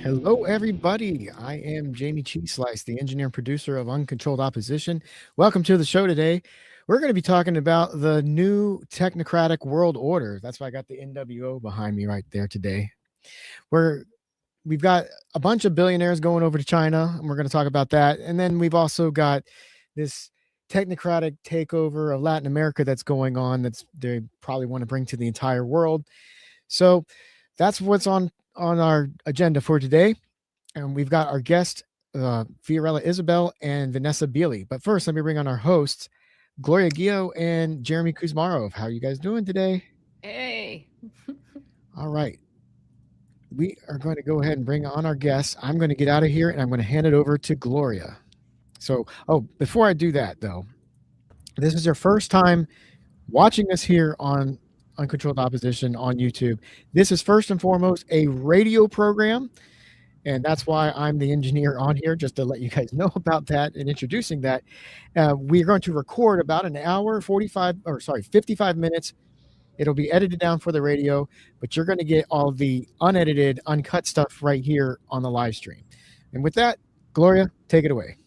Hello, everybody. I am Jamie Cheeseslice, the engineer and producer of Uncontrolled Opposition. Welcome to the show today. We're going to be talking about the new technocratic world order. That's why I got the NWO behind me right there today. We've got a bunch of billionaires going over to China, and we're going to talk about that. And then we've also got this technocratic takeover of Latin America that's going on. They probably want to bring to the entire world. So that's what's on our agenda for today. And we've got our guest, Fiorella Isabel and Vanessa Beeley. But first, let me bring on our hosts, Gloria Guillo and Jeremy Kuzmarov. How are you guys doing today? Hey. All right. We are going to go ahead and bring on our guests. I'm going to get out of here and I'm going to hand it over to Gloria. So, before I do that, though, this is your first time watching us here on Uncontrolled Opposition on YouTube. This is first and foremost a radio program. And that's why I'm the engineer on here, just to let you guys know about that and introducing that. We're going to record about an hour, 55 minutes. It'll be edited down for the radio, but you're going to get all the unedited, uncut stuff right here on the live stream. And with that, Gloria, take it away.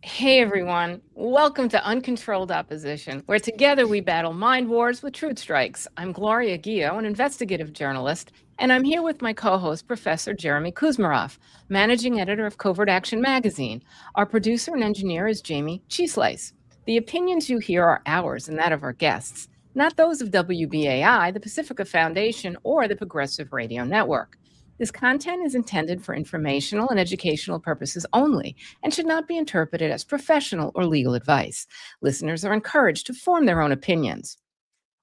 Hey, everyone. Welcome to Uncontrolled Opposition, where together we battle mind wars with truth strikes. I'm Gloria Guillo, an investigative journalist, and I'm here with my co-host, Professor Jeremy Kuzmarov, managing editor of Covert Action magazine. Our producer and engineer is Jamie Cheeseslice. The opinions you hear are ours and that of our guests, not those of WBAI, the Pacifica Foundation, or the Progressive Radio Network. This content is intended for informational and educational purposes only and should not be interpreted as professional or legal advice. Listeners are encouraged to form their own opinions.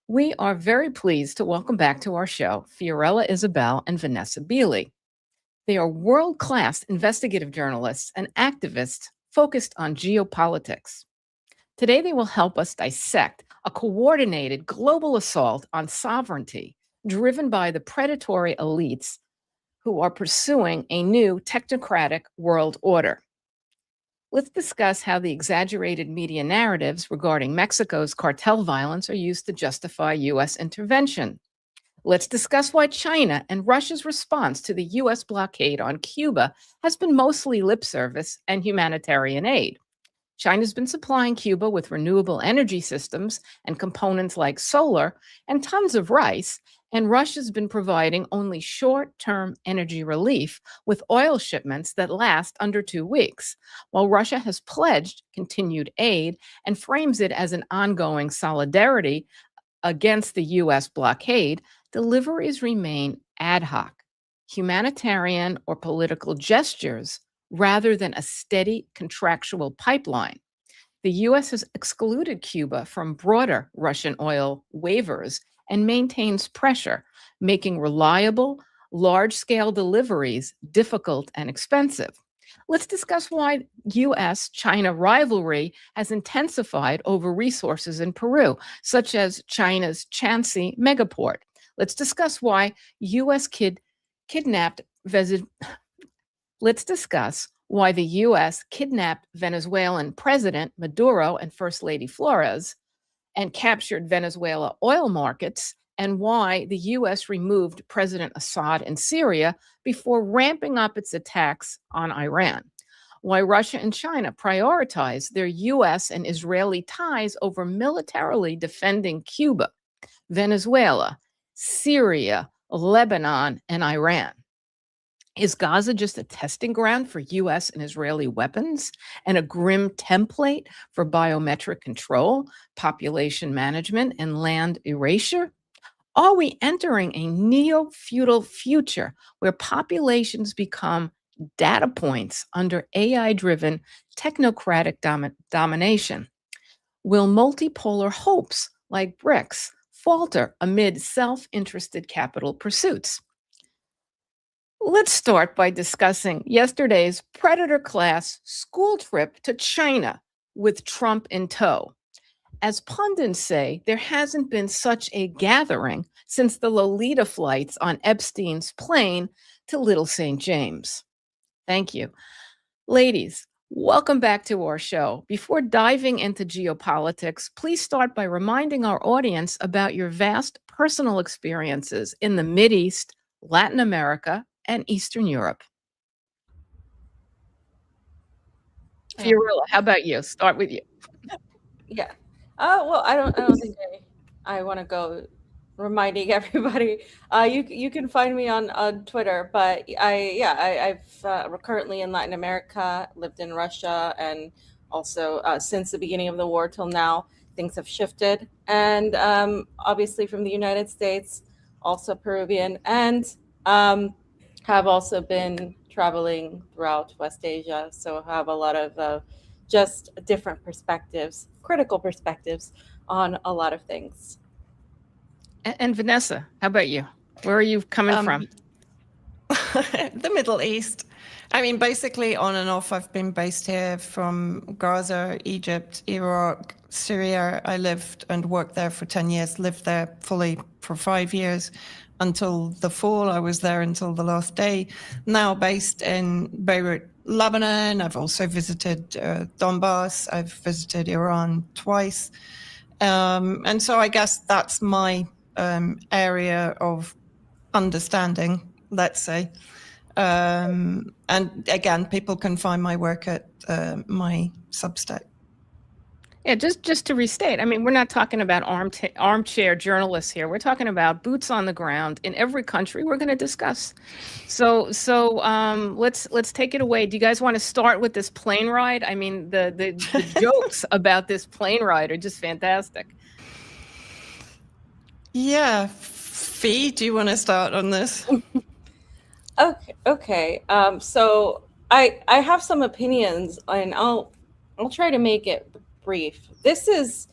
We are very pleased to welcome back to our show Fiorella Isabel and Vanessa Beeley. They are world-class investigative journalists and activists focused on geopolitics. Today, they will help us dissect a coordinated global assault on sovereignty driven by the predatory elites who are pursuing a new technocratic world order. Let's discuss how the exaggerated media narratives regarding Mexico's cartel violence are used to justify U.S. intervention. Let's discuss why China and Russia's response to the U.S. blockade on Cuba has been mostly lip service and humanitarian aid. China's been supplying Cuba with renewable energy systems and components like solar and tons of rice, and Russia's been providing only short-term energy relief with oil shipments that last under 2 weeks, while Russia has pledged continued aid and frames it as an ongoing solidarity against the U.S. blockade. Deliveries remain ad hoc, humanitarian or political gestures rather than a steady contractual pipeline. The U.S. has excluded Cuba from broader Russian oil waivers and maintains pressure, making reliable, large-scale deliveries difficult and expensive. Let's discuss why U.S.-China rivalry has intensified over resources in Peru, such as China's Chansi megaport. Let's discuss why U.S. Let's discuss why the U.S. kidnapped Venezuelan President Maduro and First Lady Flores and captured Venezuela oil markets, and why the U.S. removed President Assad in Syria before ramping up its attacks on Iran. Why Russia and China prioritize their U.S. and Israeli ties over militarily defending Cuba, Venezuela, Syria, Lebanon, and Iran. Is Gaza just a testing ground for U.S. and Israeli weapons and a grim template for biometric control, population management, and land erasure? Are we entering a neo-feudal future where populations become data points under AI-driven technocratic domination? Will multipolar hopes like BRICS falter amid self-interested capital pursuits? Let's start by discussing yesterday's predator class school trip to China with Trump in tow. As pundits say, there hasn't been such a gathering since the Lolita flights on Epstein's plane to Little St. James. Thank you. Ladies, welcome back to our show. Before diving into geopolitics, please start by reminding our audience about your vast personal experiences in the Mideast, Latin America, and Eastern Europe. Fiorella, how about you? Start with you. Yeah. Well, I don't think I want to go reminding everybody. You can find me on Twitter, but I've currently in Latin America, lived in Russia, and also since the beginning of the war till now, things have shifted, and obviously from the United States, also Peruvian, and have also been traveling throughout West Asia, so have a lot of just different perspectives, critical perspectives on a lot of things. And Vanessa, how about you? Where are you coming from? The Middle East. I mean, basically on and off, I've been based here from Gaza, Egypt, Iraq, Syria. I lived and worked there for 10 years, lived there fully for 5 years until the fall. I was there until the last day. Now based in Beirut, Lebanon. I've also visited Donbass. I've visited Iran twice. And so I guess that's my area of understanding, let's say. And again, people can find my work at my Substack. Yeah, just to restate, I mean, we're not talking about armchair journalists here. We're talking about boots on the ground in every country we're going to discuss. So let's take it away. Do you guys want to start with this plane ride? I mean, the jokes about this plane ride are just fantastic. Yeah, Fee, do you want to start on this? Okay. So I have some opinions, and I'll try to make it brief. This is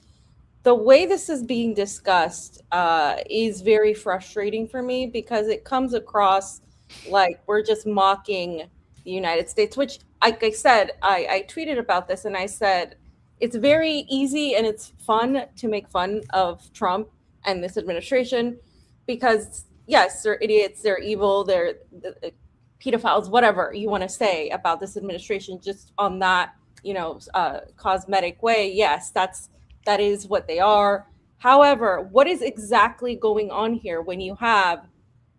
the way this is being discussed is very frustrating for me, because it comes across like we're just mocking the United States, which, like I said, I tweeted about this, and I said it's very easy and it's fun to make fun of Trump and this administration, because yes, they're idiots, they're evil, they're pedophiles, whatever you want to say about this administration, just on that, cosmetic way. Yes, that is what they are. However, what is exactly going on here when you have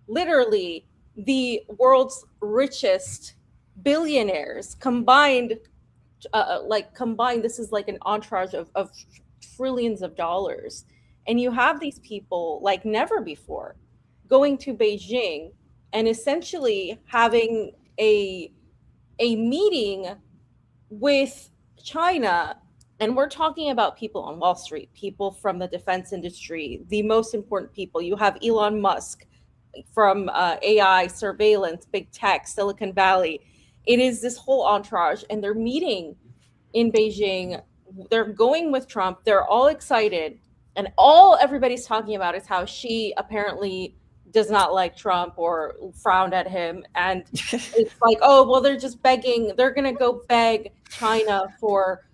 literally the world's richest billionaires combined, this is like an entourage of trillions of dollars, and you have these people like never before going to Beijing and essentially having a meeting with China. And we're talking about people on Wall Street, people from the defense industry, the most important people. You have Elon Musk from AI, surveillance, big tech, Silicon Valley. It is this whole entourage, and they're meeting in Beijing. They're going with Trump. They're all excited. And all everybody's talking about is how she apparently does not like Trump or frowned at him. And it's like, oh, well, they're just begging. They're going to go beg China for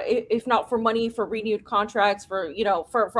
if not for money, for renewed contracts, for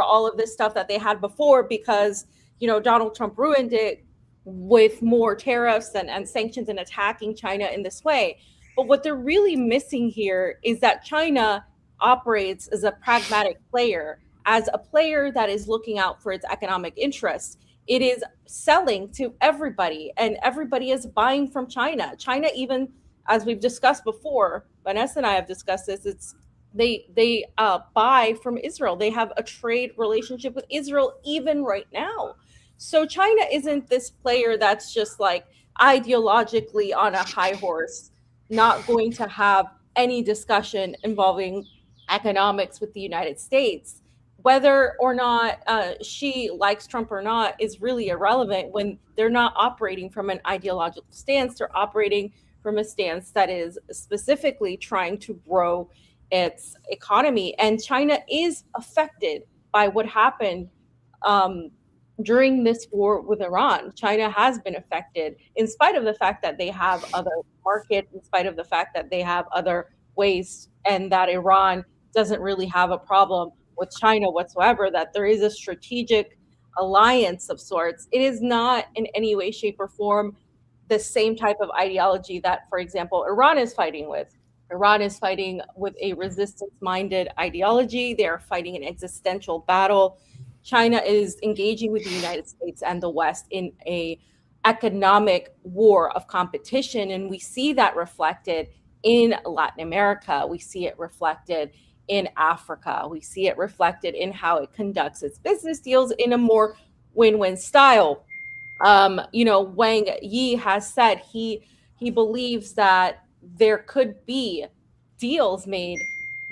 all of this stuff that they had before, because, Donald Trump ruined it with more tariffs and sanctions and attacking China in this way. But what they're really missing here is that China operates as a pragmatic player, as a player that is looking out for its economic interests. It is selling to everybody, and everybody is buying from China. China, even as we've discussed before, Vanessa and I have discussed this, they buy from Israel. They have a trade relationship with Israel even right now. So China isn't this player that's just like ideologically on a high horse, not going to have any discussion involving economics with the United States. Whether or not she likes Trump or not is really irrelevant when they're not operating from an ideological stance. They're operating from a stance that is specifically trying to grow its economy. And China is affected by what happened during this war with Iran. China has been affected, in spite of the fact that they have other markets, in spite of the fact that they have other ways, and that Iran doesn't really have a problem with China whatsoever, that there is a strategic alliance of sorts. It is not in any way, shape, or form the same type of ideology that, for example, Iran is fighting with. Iran is fighting with a resistance-minded ideology. They are fighting an existential battle. China is engaging with the United States and the West in a economic war of competition. And we see that reflected in Latin America. We see it reflected in Africa. We see it reflected in how it conducts its business deals in a more win-win style. Wang Yi has said he believes that there could be deals made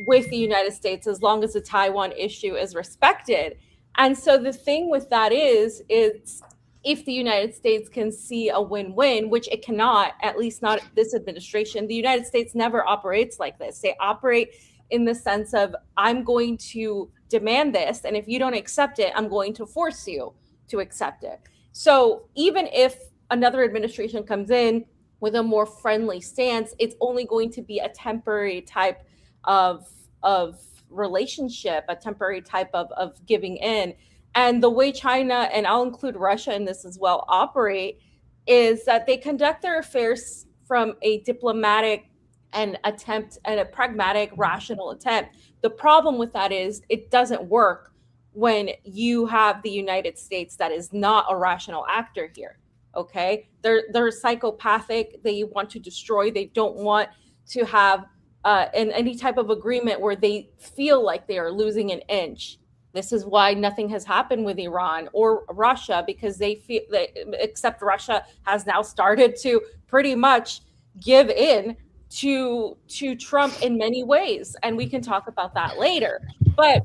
with the United States as long as the Taiwan issue is respected. And so the thing with that is if the United States can see a win-win, which it cannot, at least not this administration, the United States never operates like this. They operate in the sense of, I'm going to demand this, and if you don't accept it, I'm going to force you to accept it. So even if another administration comes in with a more friendly stance, it's only going to be a temporary type of relationship, a temporary type of giving in. And the way China, and I'll include Russia in this as well, operate is that they conduct their affairs from a diplomatic and a pragmatic, rational attempt. The problem with that is it doesn't work when you have the United States that is not a rational actor here. Okay, they're psychopathic. They want to destroy. They don't want to have in any type of agreement where they feel like they are losing an inch. This is why nothing has happened with Iran or Russia, because they feel that, except Russia has now started to pretty much give in to Trump in many ways. And we can talk about that later. But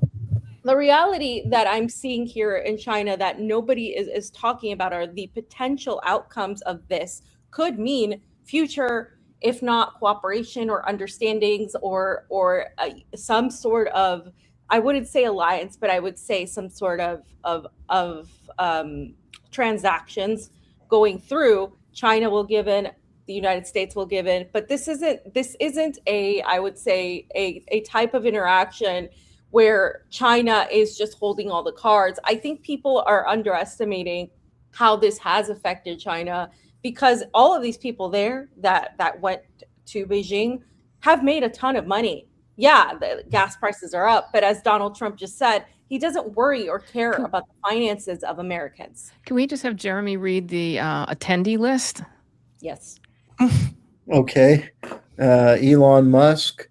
the reality that I'm seeing here in China that nobody is talking about are the potential outcomes of this could mean future, if not cooperation or understandings or some sort of, I wouldn't say alliance, but I would say some sort of transactions going through. China will give in, the United States will give in, but this isn't a, I would say, a type of interaction where China is just holding all the cards. I think people are underestimating how this has affected China, because all of these people there that went to Beijing have made a ton of money. Yeah, the gas prices are up, but as Donald Trump just said, he doesn't worry or care about the finances of Americans. Can we just have Jeremy read the attendee list? Yes. Okay. Elon Musk,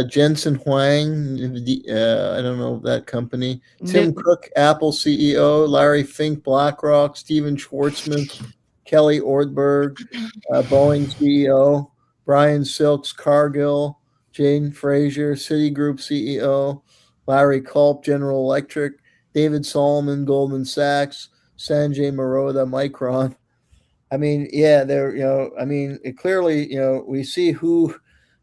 Jensen Huang, I don't know that company. Tim Cook, Apple CEO, Larry Fink, BlackRock, Steven Schwartzman, Kelly Ortberg, Boeing CEO, Brian Silks, Cargill, Jane Frazier, Citigroup CEO, Larry Culp, General Electric, David Solomon, Goldman Sachs, Sanjay Mehrotra, Micron. I mean, yeah, it clearly, we see who,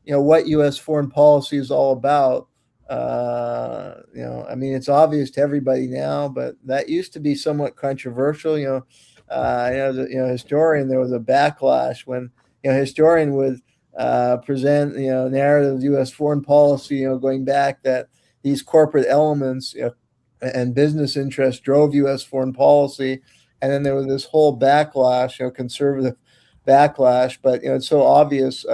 what U.S. foreign policy is all about. I mean, it's obvious to everybody now, but that used to be somewhat controversial. Historian, there was a backlash when, historian would present, narrative of U.S. foreign policy, going back that these corporate elements and business interests drove U.S. foreign policy. And then there was this whole backlash, conservative backlash, but, it's so obvious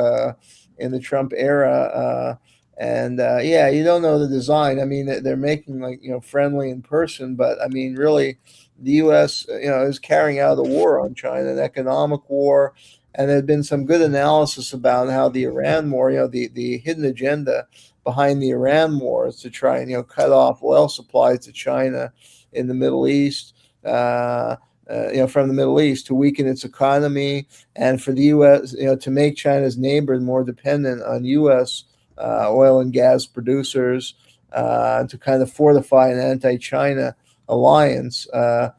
in the Trump era. You don't know the design. I mean, they're making friendly in person, but I mean, really the U.S., is carrying out a war on China, an economic war. And there'd been some good analysis about how the Iran war, the hidden agenda behind the Iran war is to try and, cut off oil supplies to China in the Middle East, from the Middle East to weaken its economy, and for the U.S., to make China's neighbor more dependent on U.S. Oil and gas producers, to kind of fortify an anti-China alliance. I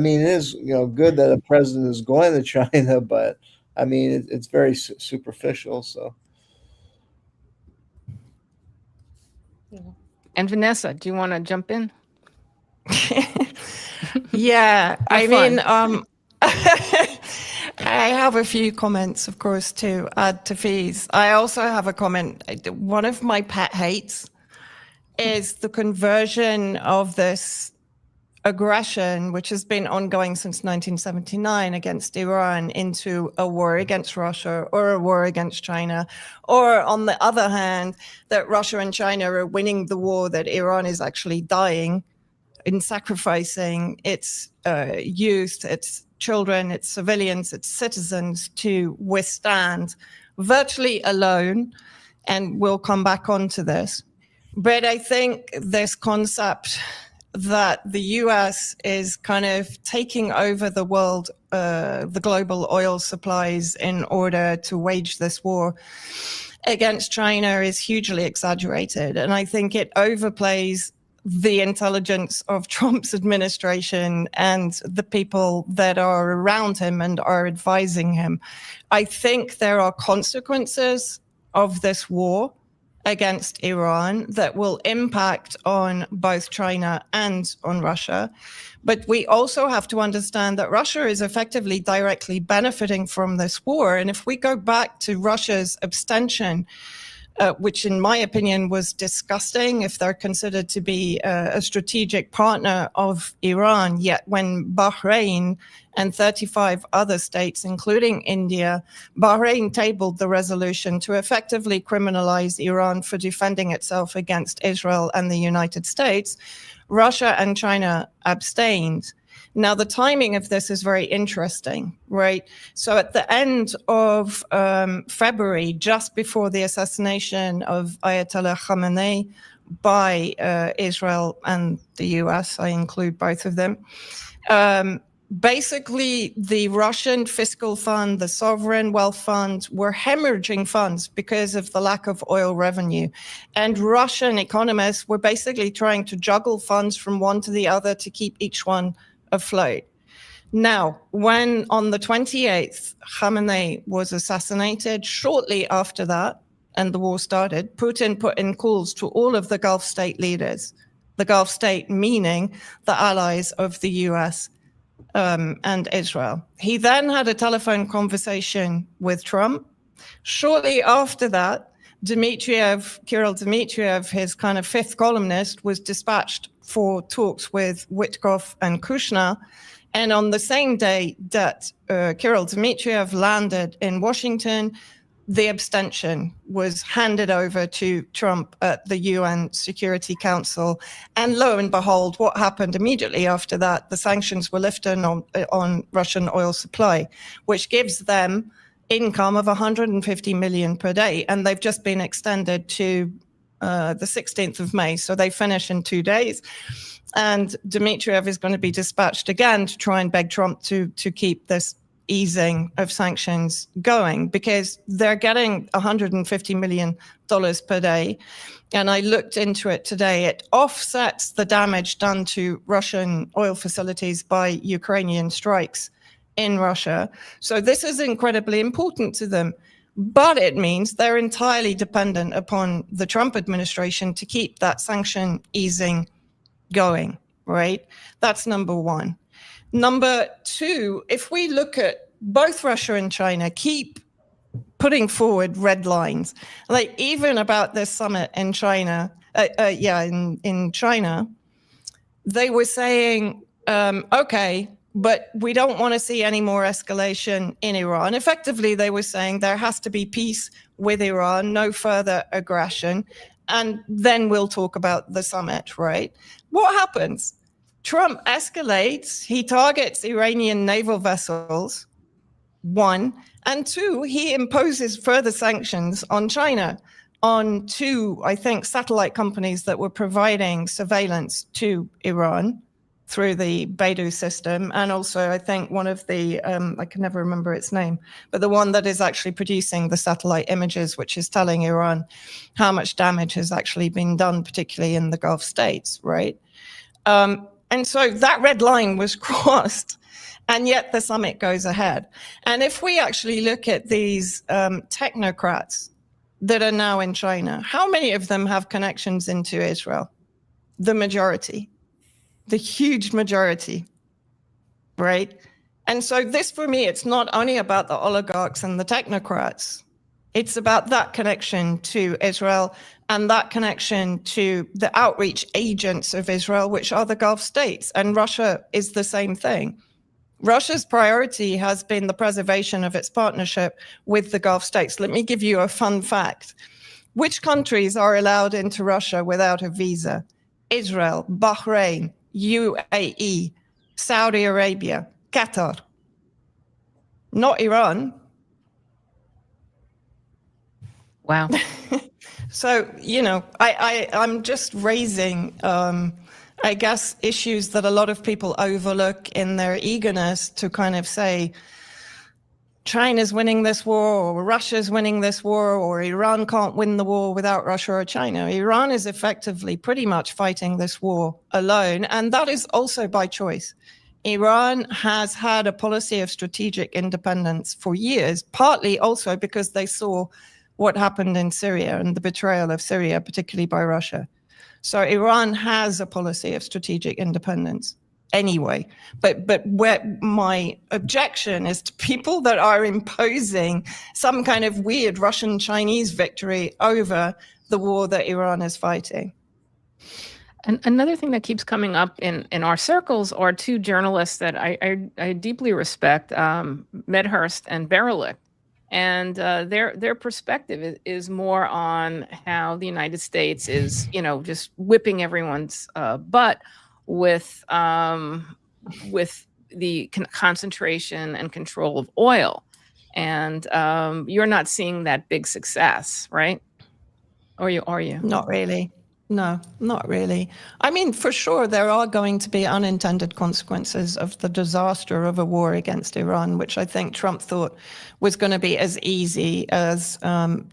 mean, it is good that a president is going to China, but I mean, it's very superficial. So. And Vanessa, do you want to jump in? Yeah, I mean, I have a few comments, of course, to add to Fee's. I also have a comment. One of my pet hates is the conversion of this aggression, which has been ongoing since 1979 against Iran, into a war against Russia or a war against China, or on the other hand, that Russia and China are winning the war, that Iran is actually dying in sacrificing its youth, its children, its civilians, its citizens to withstand virtually alone. And we'll come back onto this. But I think this concept that the US is kind of taking over the world, the global oil supplies in order to wage this war against China is hugely exaggerated. And I think it overplays the intelligence of Trump's administration and the people that are around him and are advising him. I think there are consequences of this war against Iran that will impact on both China and on Russia. But we also have to understand that Russia is effectively directly benefiting from this war. And if we go back to Russia's abstention, which in my opinion was disgusting if they're considered to be a strategic partner of Iran, yet when Bahrain and 35 other states, including India, Bahrain tabled the resolution to effectively criminalize Iran for defending itself against Israel and the United States, Russia and China abstained. Now, the timing of this is very interesting, right? So at the end of February, just before the assassination of Ayatollah Khamenei by Israel and the US, I include both of them, basically the Russian fiscal fund, the sovereign wealth fund, were hemorrhaging funds because of the lack of oil revenue. And Russian economists were basically trying to juggle funds from one to the other to keep each one afloat. Now, when on the 28th, Khamenei was assassinated, shortly after that, and the war started, Putin put in calls to all of the Gulf state leaders, the Gulf state meaning the allies of the US and Israel. He then had a telephone conversation with Trump. Shortly after that, Kirill Dmitriev, his kind of fifth columnist, was dispatched for talks with Witkoff and Kushner. And on the same day that Kirill Dmitriev landed in Washington, the abstention was handed over to Trump at the UN Security Council. And lo and behold, what happened immediately after that? The sanctions were lifted on Russian oil supply, which gives them income of 150 million per day. And they've just been extended to the 16th of May. So they finish in 2 days. And Dmitriev is going to be dispatched again to try and beg Trump to keep this easing of sanctions going, because they're getting $150 million per day. And I looked into it today. It offsets the damage done to Russian oil facilities by Ukrainian strikes in Russia. So this is incredibly important to them. But it means they're entirely dependent upon the Trump administration to keep that sanction easing going, right? That's number one. Number two, if we look at both Russia and China keep putting forward red lines, like even about this summit in China, in China, they were saying, okay, but we don't want to see any more escalation in Iran. Effectively, they were saying there has to be peace with Iran, no further aggression, and then we'll talk about the summit, right? What happens? Trump escalates, he targets Iranian naval vessels, one, and two, he imposes further sanctions on China, on two, I think, satellite companies that were providing surveillance to Iran through the Beidou system, and also I think one of the, I can never remember its name, but the one that is actually producing the satellite images, which is telling Iran how much damage has actually been done, particularly in the Gulf states, right? And so that red line was crossed, and yet the summit goes ahead. And if we actually look at these technocrats that are now in China, how many of them have connections into Israel? The majority. The huge majority, right? And so this, for me, it's not only about the oligarchs and the technocrats. It's about that connection to Israel and that connection to the outreach agents of Israel, which are the Gulf states. And Russia is the same thing. Russia's priority has been the preservation of its partnership with the Gulf states. Let me give you a fun fact. Which countries are allowed into Russia without a visa? Israel, Bahrain, UAE, Saudi Arabia, Qatar. Not Iran. Wow. So, I'm just raising, I guess, issues that a lot of people overlook in their eagerness to kind of say, China's winning this war, or Russia's winning this war, or Iran can't win the war without Russia or China. Iran is effectively pretty much fighting this war alone, and that is also by choice. Iran has had a policy of strategic independence for years, partly also because they saw what happened in Syria and the betrayal of Syria, particularly by Russia. So Iran has a policy of strategic independence anyway. But where my objection is to people that are imposing some kind of weird Russian-Chinese victory over the war that Iran is fighting. And another thing that keeps coming up in our circles are two journalists that I deeply respect, Medhurst and Berelik. And their perspective is more on how the United States is, just whipping everyone's butt with the concentration and control of oil. And you're not seeing that big success, right? Or are you? Not really. No, not really. I mean, for sure, there are going to be unintended consequences of the disaster of a war against Iran, which I think Trump thought was going to be as easy as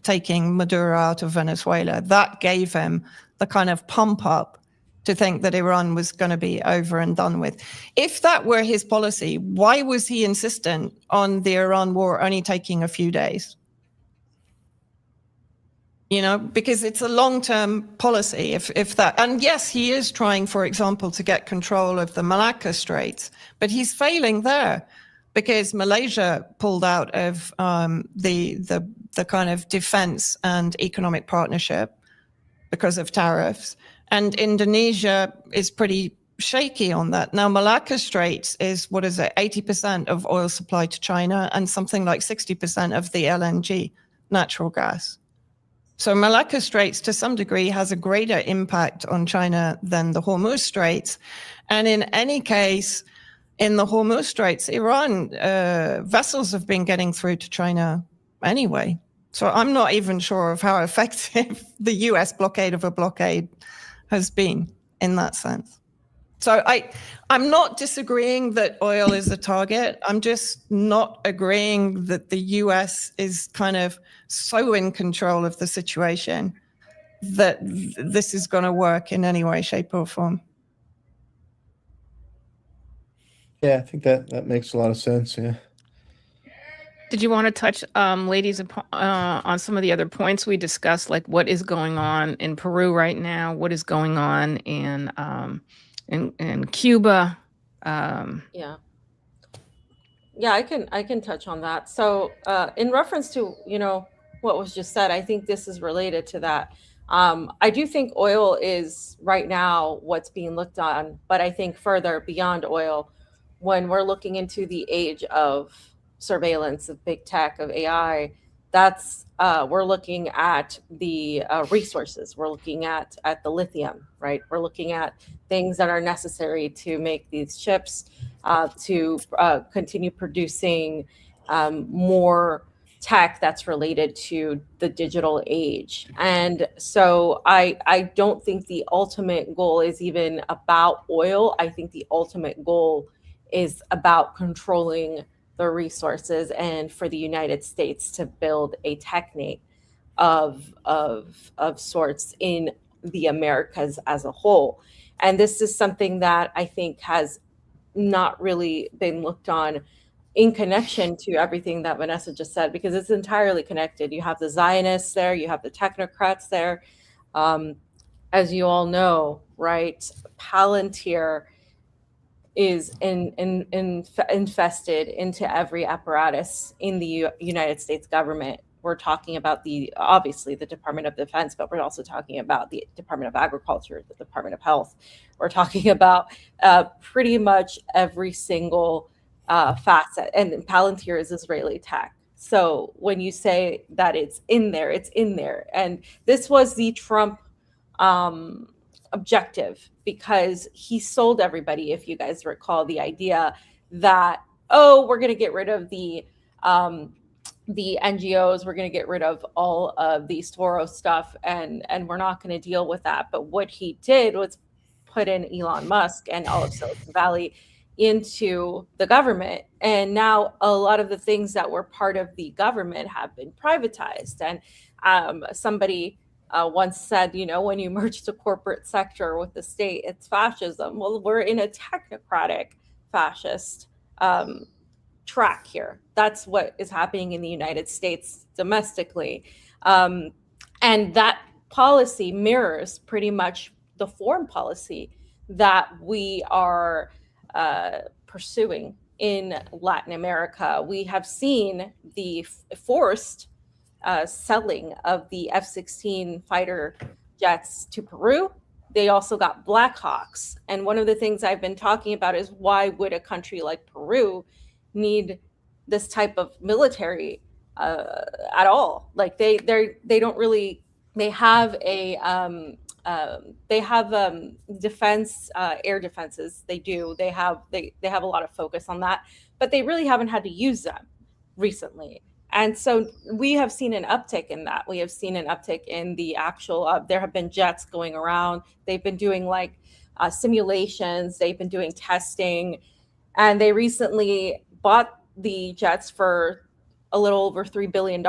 taking Maduro out of Venezuela. That gave him the kind of pump up to think that Iran was going to be over and done with. If that were his policy, why was he insistent on the Iran war only taking a few days? Because it's a long-term policy. If that, and yes, he is trying, for example, to get control of the Malacca Straits, but he's failing there because Malaysia pulled out of the kind of defense and economic partnership because of tariffs, and Indonesia is pretty shaky on that. Now, Malacca Straits is, 80% of oil supply to China and something like 60% of the LNG, natural gas. So Malacca Straits, to some degree, has a greater impact on China than the Hormuz Straits. And in any case, in the Hormuz Straits, Iran vessels have been getting through to China anyway. So I'm not even sure of how effective the US blockade of a blockade has been in that sense. So I'm not disagreeing that oil is a target. I'm just not agreeing that the US is kind of so in control of the situation that this is going to work in any way, shape, or form. Yeah, I think that makes a lot of sense. Yeah. Did you want to touch, ladies, on some of the other points we discussed, like what is going on in Peru right now? What is going on in Cuba? Yeah, I can touch on that. So in reference to what was just said, I think this is related to that. I do think oil is right now what's being looked on, but I think further beyond oil, when we're looking into the age of surveillance, of big tech, of AI, that's we're looking at the resources. We're looking at the lithium, right? We're looking at things that are necessary to make these chips, to continue producing more tech that's related to the digital age. And so I don't think the ultimate goal is even about oil. I think the ultimate goal is about controlling the resources, and for the United States to build a technate of sorts in the Americas as a whole. And this is something that I think has not really been looked on in connection to everything that Vanessa just said, because it's entirely connected. You have the Zionists there, you have the technocrats there. As you all know, right, Palantir is infested into every apparatus in the United States government. we're talking about obviously the Department of Defense, but we're also talking about the Department of Agriculture, the Department of Health. We're talking about pretty much every single facet, and Palantir is Israeli tech. So when you say that it's in there, it's in there. And this was the Trump objective, because he sold everybody, if you guys recall, the idea that, oh, we're going to get rid of the NGOs, we're going to get rid of all of the Soros stuff, and we're not going to deal with that. But what he did was put in Elon Musk and all of Silicon Valley into the government. And now a lot of the things that were part of the government have been privatized. And somebody once said, when you merge the corporate sector with the state, it's fascism. Well, we're in a technocratic fascist track here. That's what is happening in the United States domestically. And that policy mirrors pretty much the foreign policy that we are pursuing in Latin America. We have seen the forced selling of the F-16 fighter jets to Peru. They also got Black Hawks. And one of the things I've been talking about is, why would a country like Peru need this type of military at all? Like they don't really. They have defense, air defenses. They do. They have a lot of focus on that, but they really haven't had to use them recently. And so we have seen an uptick in that. We have seen an uptick in the actual. There have been jets going around. They've been doing simulations. They've been doing testing, and they recently bought the jets for a little over $3 billion.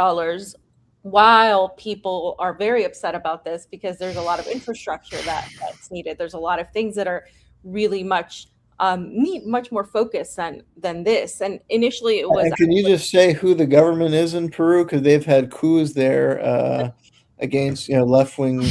While people are very upset about this, because there's a lot of infrastructure that's needed. There's a lot of things that are really need much more focus than this. And initially it was. And can you just say who the government is in Peru? Because they've had coups there against left-wing.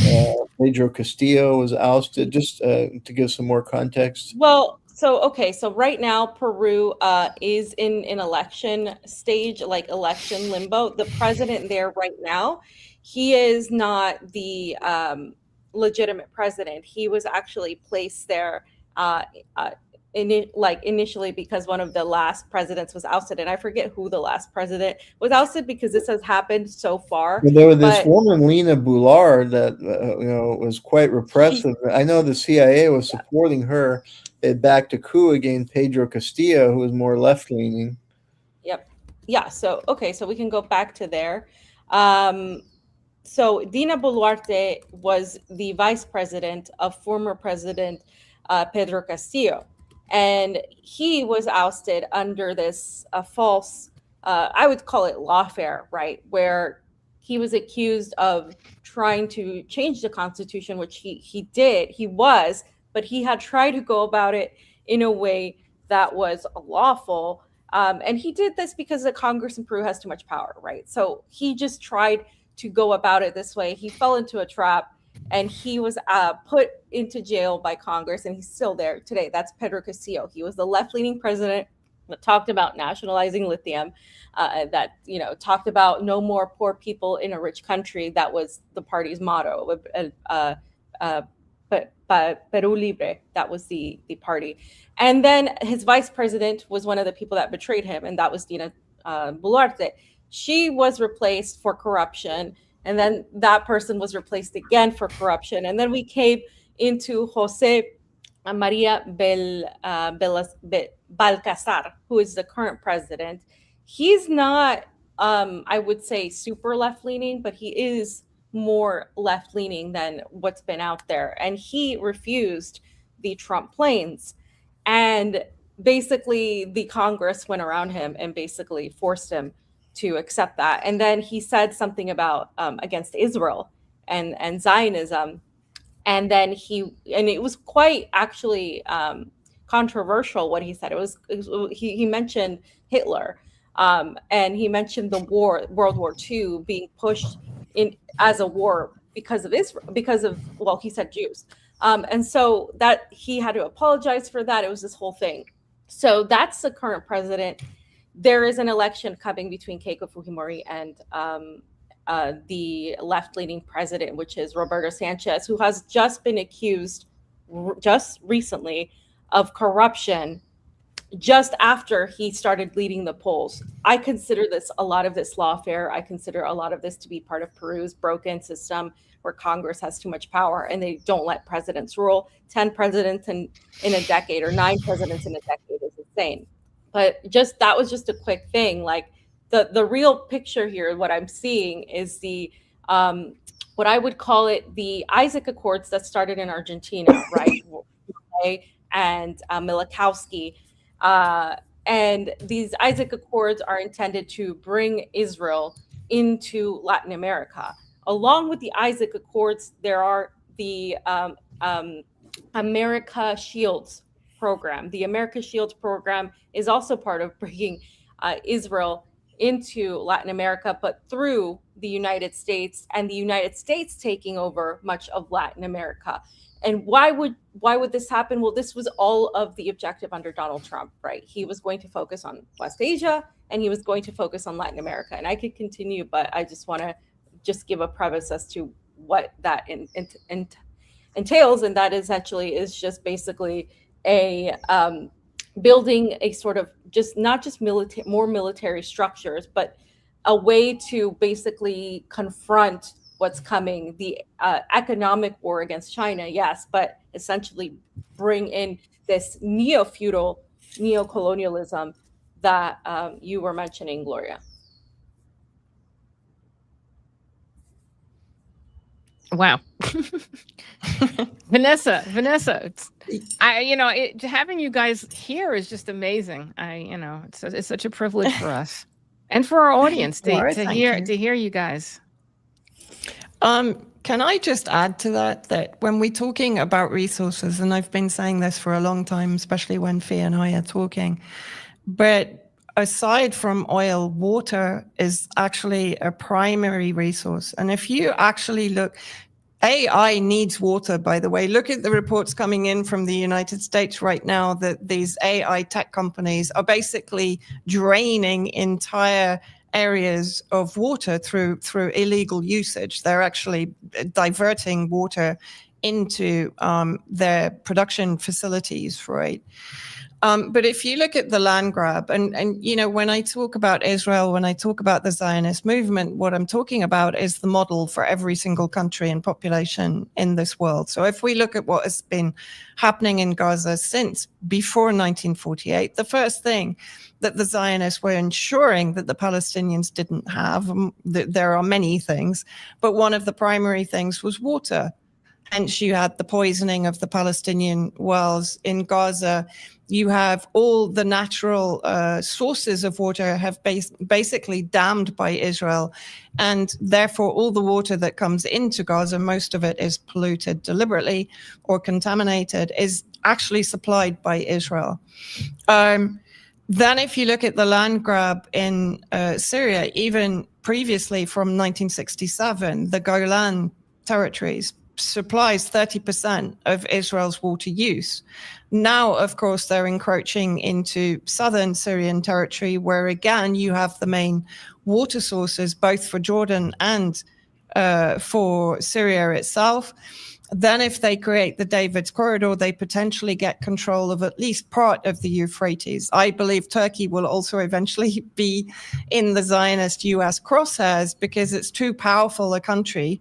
Pedro Castillo was ousted. Just to give some more context. Well, so right now Peru is in an election stage, like election limbo. The president there right now, he is not the legitimate president. He was actually placed there initially because one of the last presidents was ousted, and I forget who the last president was ousted, because this has happened so far. Well, there was this woman, Lina Boulard, that was quite repressive. I know the CIA was supporting her. They backed a coup against Pedro Castillo, who was more left-leaning. Yep. Yeah. So we can go back to there. So Dina Boluarte was the vice president of former President Pedro Castillo. And he was ousted under this false, I would call it lawfare, right? Where he was accused of trying to change the Constitution, which he did. But he had tried to go about it in a way that was lawful. And he did this because the Congress in Peru has too much power, right? So he just tried to go about it this way. He fell into a trap, and he was put into jail by Congress, and he's still there today. That's Pedro Castillo. He was the left-leaning president that talked about nationalizing lithium, that talked about no more poor people in a rich country. That was the party's motto. Peru Libre, that was the party. And then his vice president was one of the people that betrayed him, and that was Dina Boluarte. She was replaced for corruption, and then that person was replaced again for corruption. And then we came into Jose Maria Balcazar, who is the current president. He's not, I would say, super left-leaning, but he is more left-leaning than what's been out there. And he refused the Trump planes. And basically the Congress went around him and basically forced him to accept that. And then he said something about against Israel and Zionism. And then it was quite actually controversial what he said. He mentioned Hitler, and he mentioned the World War II being pushed in as a war because of Israel, he said Jews. And so that he had to apologize for that. It was this whole thing. So that's the current president. There is an election coming between Keiko Fujimori and the left-leaning president, which is Roberto Sanchez, who has just been accused just recently of corruption just after he started leading the polls. I consider a lot of this lawfare. I consider a lot of this to be part of Peru's broken system where Congress has too much power and they don't let presidents rule. 10 presidents in a decade or 9 presidents in a decade is insane. But that was just a quick thing. Like the real picture here, what I'm seeing is the what I would call it the Isaac Accords that started in Argentina, right? And Milikowski. And these Isaac Accords are intended to bring Israel into Latin America. Along with the Isaac Accords, there are the America Shields program. The America Shields program is also part of bringing Israel into Latin America, but through the United States, and the United States taking over much of Latin America. And why would this happen? Well, this was all of the objective under Donald Trump, right? He was going to focus on West Asia and he was going to focus on Latin America. And I could continue, but I just want to give a preface as to what that entails. And that essentially is just basically a building a sort of not just more military structures, but a way to basically confront what's coming, the economic war against China, yes, but essentially bring in this neo-feudal, neo-colonialism that you were mentioning, Gloria. Wow. Vanessa, having you guys here is just amazing. It's such a privilege for us and for our audience to hear you guys. Can I just add to that when we're talking about resources, and I've been saying this for a long time, especially when Fia and I are talking, but aside from oil, water is actually a primary resource. And if you actually look, AI needs water, by the way. Look at the reports coming in from the United States right now that these AI tech companies are basically draining entire areas of water through illegal usage. They're actually diverting water into their production facilities, right? But if you look at the land grab, and when I talk about Israel, when I talk about the Zionist movement, what I'm talking about is the model for every single country and population in this world. So if we look at what has been happening in Gaza since before 1948, the first thing that the Zionists were ensuring that the Palestinians didn't have, there are many things, but one of the primary things was water. Hence, you had the poisoning of the Palestinian wells in Gaza. You have all the natural sources of water have basically dammed by Israel. And therefore, all the water that comes into Gaza, most of it is polluted deliberately or contaminated, is actually supplied by Israel. Then if you look at the land grab in Syria, even previously from 1967, the Golan territories supplies 30% of Israel's water use. Now, of course, they're encroaching into southern Syrian territory, where again, you have the main water sources, both for Jordan and for Syria itself. Then if they create the David's Corridor, they potentially get control of at least part of the Euphrates. I believe Turkey will also eventually be in the Zionist US crosshairs because it's too powerful a country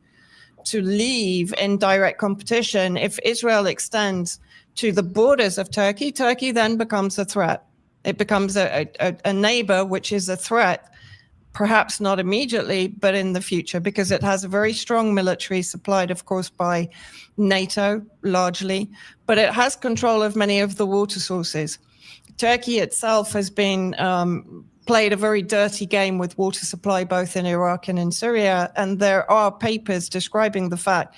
to leave in direct competition. If Israel extends to the borders of Turkey, Turkey then becomes a threat. It becomes a neighbor, which is a threat, perhaps not immediately, but in the future, because it has a very strong military supplied, of course, by NATO largely, but it has control of many of the water sources. Turkey itself has been played a very dirty game with water supply, both in Iraq and in Syria. And there are papers describing the fact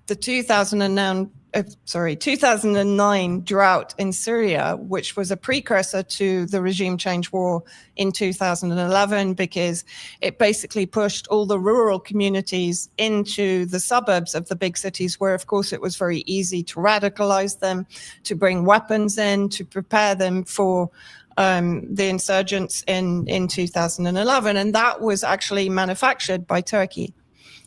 the 2009 drought in Syria, which was a precursor to the regime change war in 2011, because it basically pushed all the rural communities into the suburbs of the big cities, where, of course, it was very easy to radicalize them, to bring weapons in, to prepare them for the insurgents in 2011. And that was actually manufactured by Turkey,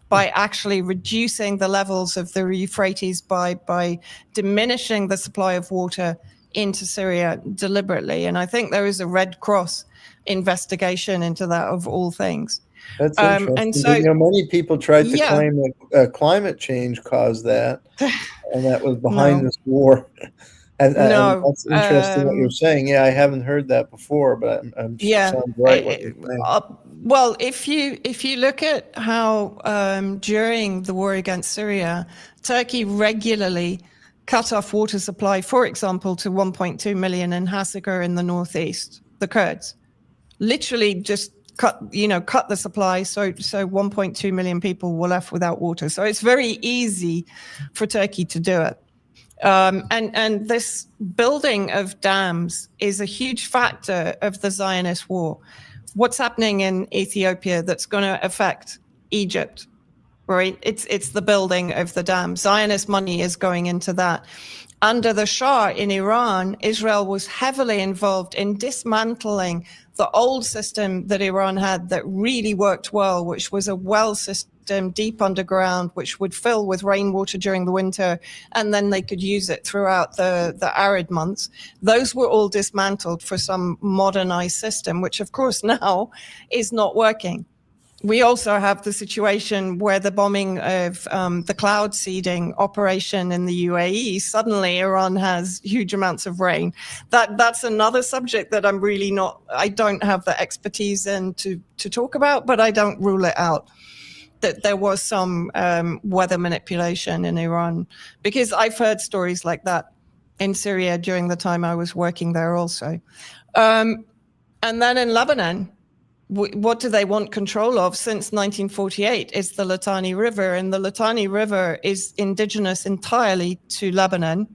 by actually reducing the levels of the Euphrates, by diminishing the supply of water into Syria deliberately. And I think there is a Red Cross investigation into that, of all things. That's interesting. And so, many people tried to claim that climate change caused that, and that was behind this war. And that's interesting what you're saying. Yeah, I haven't heard that before, but sounds right what you're saying. Well, if you look at how during the war against Syria, Turkey regularly cut off water supply, for example, to 1.2 million in Hasakah in the northeast, the Kurds, literally just cut the supply, so 1.2 million people were left without water. So it's very easy for Turkey to do it. And this building of dams is a huge factor of the Zionist war. What's happening in Ethiopia that's going to affect Egypt, right? It's the building of the dam. Zionist money is going into that. Under the Shah in Iran, Israel was heavily involved in dismantling the old system that Iran had that really worked well, which was a well system deep underground, which would fill with rainwater during the winter, and then they could use it throughout the arid months. Those were all dismantled for some modernized system, which of course now is not working. We also have the situation where the bombing of the cloud seeding operation in the UAE, suddenly Iran has huge amounts of rain. That's another subject that I don't have the expertise in to talk about, but I don't rule it out that there was some weather manipulation in Iran, because I've heard stories like that in Syria during the time I was working there also. And then in Lebanon, what do they want control of since 1948 is the Litani River. And the Litani River is indigenous entirely to Lebanon,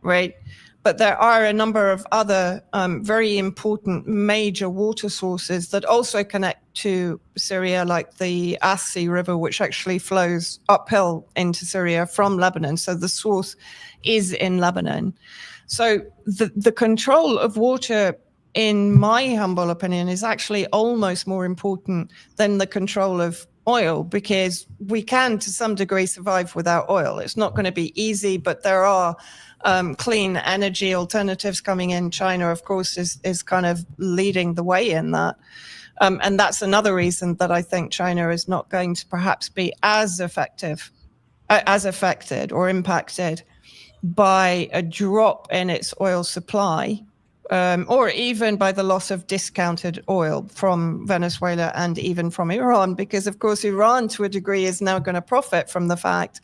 right? But there are a number of other very important major water sources that also connect to Syria, like the Assi River, which actually flows uphill into Syria from Lebanon. So the source is in Lebanon. So the control of water, in my humble opinion, is actually almost more important than the control of oil, because we can, to some degree, survive without oil. It's not going to be easy, but there are clean energy alternatives coming in. China, of course, is kind of leading the way in that. And that's another reason that I think China is not going to perhaps be as affected or impacted by a drop in its oil supply, or even by the loss of discounted oil from Venezuela and even from Iran, because, of course, Iran, to a degree, is now going to profit from the fact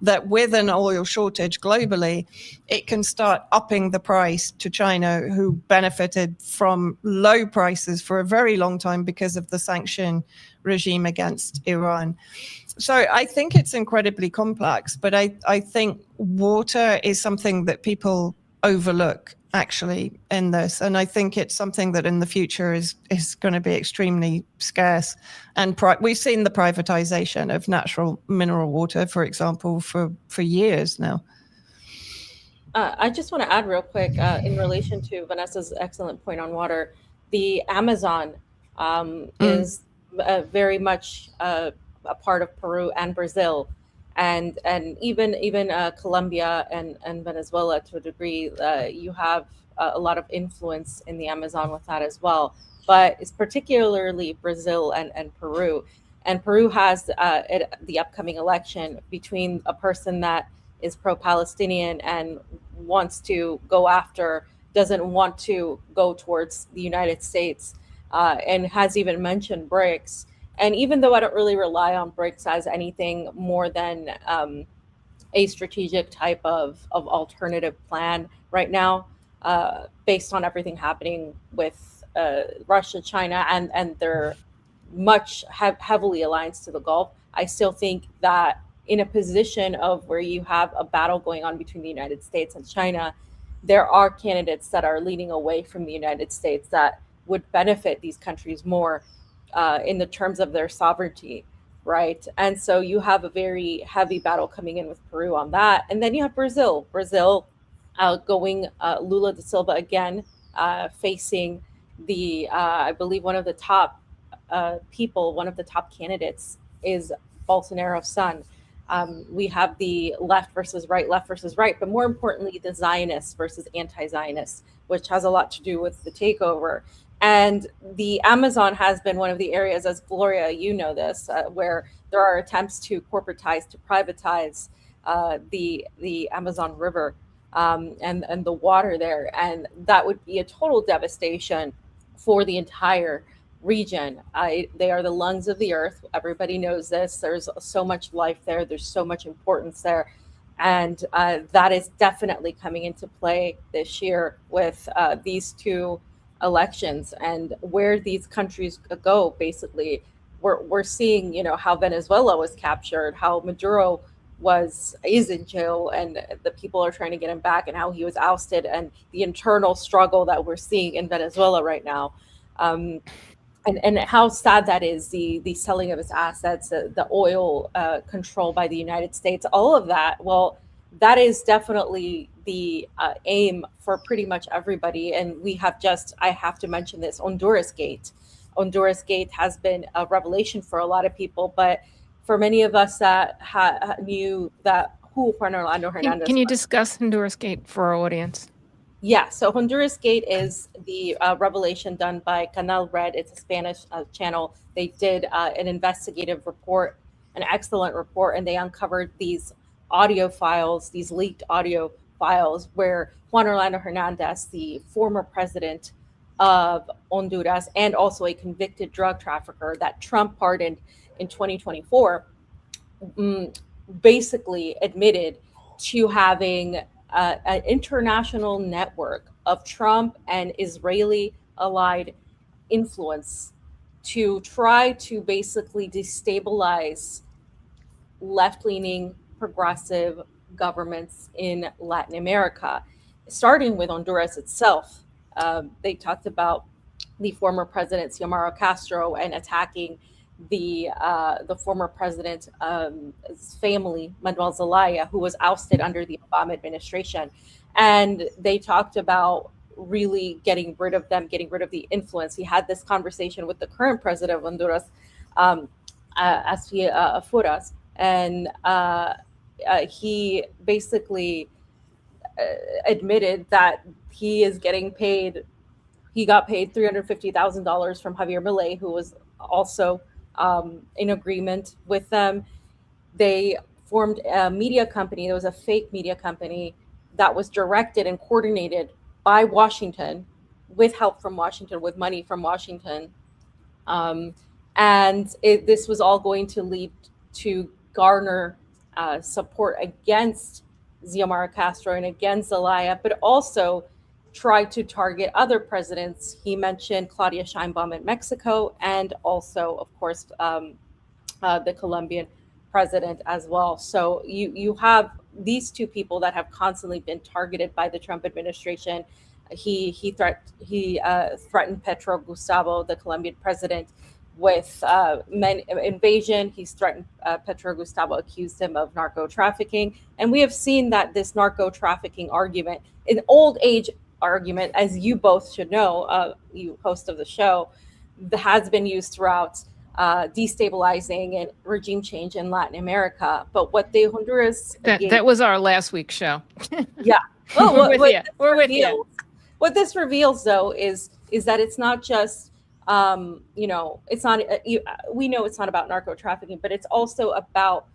that with an oil shortage globally, it can start upping the price to China, who benefited from low prices for a very long time because of the sanction regime against Iran. So I think it's incredibly complex, but I think water is something that people overlook actually in this, and I think it's something that in the future is going to be extremely scarce. And we've seen the privatization of natural mineral water, for example, for years now. I just want to add real quick in relation to Vanessa's excellent point on water. The Amazon is very much a part of Peru and Brazil, and even Colombia and Venezuela to a degree. You have a lot of influence in the Amazon with that as well, but it's particularly Brazil and Peru. And Peru has the upcoming election between a person that is pro-Palestinian and doesn't want to go towards the United States, and has even mentioned BRICS. And even though I don't really rely on BRICS as anything more than a strategic type of alternative plan right now, based on everything happening with Russia, China, and their heavily aligned to the Gulf, I still think that in a position of where you have a battle going on between the United States and China, there are candidates that are leaning away from the United States that would benefit these countries more in the terms of their sovereignty, right? And so you have a very heavy battle coming in with Peru on that. And then you have Brazil going Lula da Silva again facing the, I believe one of the top one of the top candidates is Bolsonaro's son. We have the left versus right, but more importantly, the Zionists versus anti-Zionists, which has a lot to do with the takeover. And the Amazon has been one of the areas, as Gloria, you know this, where there are attempts to corporatize, to privatize the Amazon River and the water there. And that would be a total devastation for the entire region. They are the lungs of the earth. Everybody knows this. There's so much life there. There's so much importance there. And that is definitely coming into play this year with these two elections and where these countries go. Basically, we're seeing, you know, how Venezuela was captured, how Maduro is in jail, and the people are trying to get him back, and how he was ousted, and the internal struggle that we're seeing in Venezuela right now. And how sad that is, the selling of its assets, the oil control by the United States, all of that. Well, that is definitely the aim for pretty much everybody. And we have I have to mention this, Honduras Gate. Honduras Gate has been a revelation for a lot of people, but for many of us that knew that who Juan Orlando Hernandez Can you was. discuss Honduras Gate for our audience? Yeah, so Honduras Gate is the revelation done by Canal Red. It's a Spanish channel. They did an investigative report, an excellent report, and they uncovered these audio files, these leaked audio files, where Juan Orlando Hernandez, the former president of Honduras and also a convicted drug trafficker that Trump pardoned in 2024, basically admitted to having an international network of Trump and Israeli allied influence to try to basically destabilize left-leaning progressive governments in Latin America, starting with Honduras itself. They talked about the former president Xiomara Castro and attacking the former president's family, Manuel Zelaya, who was ousted under the Obama administration. And they talked about really getting rid of them, getting rid of the influence. He had this conversation with the current president of Honduras, Furas, and he basically admitted that he is getting paid. He got paid $350,000 from Javier Milei, who was also in agreement with them. They formed a media company. There was a fake media company that was directed and coordinated by Washington, with help from Washington, with money from Washington. And this was all going to lead to garner support against Xiomara Castro and against Zelaya, but also try to target other presidents. He mentioned Claudia Sheinbaum in Mexico, and also, of course, the Colombian president as well. So you have these two people that have constantly been targeted by the Trump administration. He threatened Petro Gustavo, the Colombian president, with invasion. He's threatened Petro Gustavo, accused him of narco trafficking. And we have seen that this narco trafficking argument, an old age argument, as you both should know, you host of the show, has been used throughout destabilizing and regime change in Latin America. But what the Honduras that was our last week's show. Yeah. Oh, we're with you. What this reveals, though, is that it's not just it's not. We know it's not about narco trafficking, but it's also about